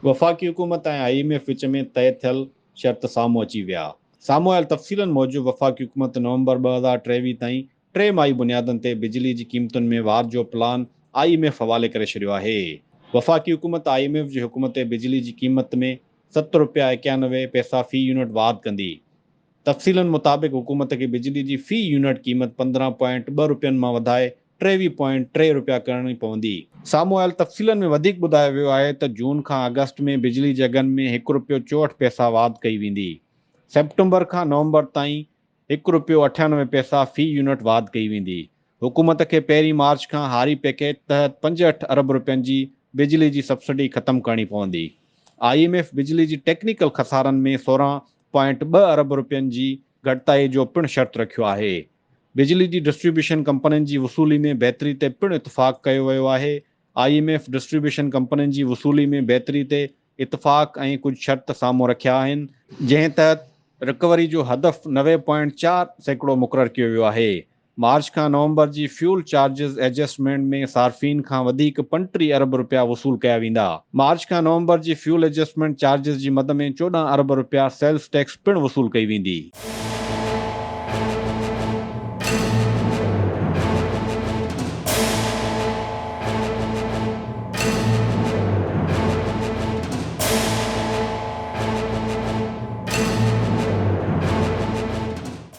वफ़ाक़ी हुकूमत ऐं IMF विच में तय थियल शर्त साम्हूं अची विया। साम्हूं आयल तफ़सीलनि मूजिबि वफ़ाक़ी हुकूमत नवंबर 2023 ताईं 3 माही बुनियादनि ते बिजली जी क़ीमतुनि में वार जो प्लान IMF हवाले करे छॾियो आहे। वफ़ाक़ी हुकूमत IMF जी हुकूमत बिजली जी क़ीमत में ₹7.91 फ़ी यूनिट वाध कंदी। तफ़सीलनि मुताबिक़ हुकूमत खे बिजली जी फ़ी यूनिट क़ीमत ₹15.2 मां वधाए ₹23.3 करणी पवंदी। साम्हूं आयल तफ़सीलनि में वधीक ॿुधायो वियो आहे त जून खां अगस्त में बिजली जे अघनि में ₹1.64 वाध कई वेंदी। सेप्टेंबर खां नवंबर ताईं ₹1.98 फ़ी यूनिट वाध कई वेंदी। हुकूमत खे पहिरीं मार्च खां हारी पैकेज तहत 65 अरब रुपयनि जी बिजली जी सब्सिडी ख़तमु करणी पवंदी। IMF बिजली जी टेक्निकल ख़सारनि में 16.2 अरब रुपयनि जी घटिताई जो पिणु शर्त रखियो आहे। बिजली जी डिस्ट्रीब्यूशन कंपनियुनि जी वसूली में बहितरी ते पिणु इतफ़ाक़ कयो वियो आहे। IMF डिस्ट्रीब्यूशन कंपनियुनि जी वसूली में बहितरी ते इतफ़ाक़ ऐं कुझु शर्त साम्हूं रखिया आहिनि, जंहिं तहत रिकवरी जो हदफ़ 90.4% मुक़ररु कयो वियो आहे। मार्च खां नवंबर जी फ्यूल चार्जिस एडजस्टमेंट में सार्फ़िन खां वधीक 35 अरब रुपया वसूल कया वेंदा। मार्च खां नवंबर जी फ्यूल एडजस्टमेंट चार्जिस जी मद में 14 अरब रुपया सेल्स टैक्स पिणु वसूल कई वेंदी।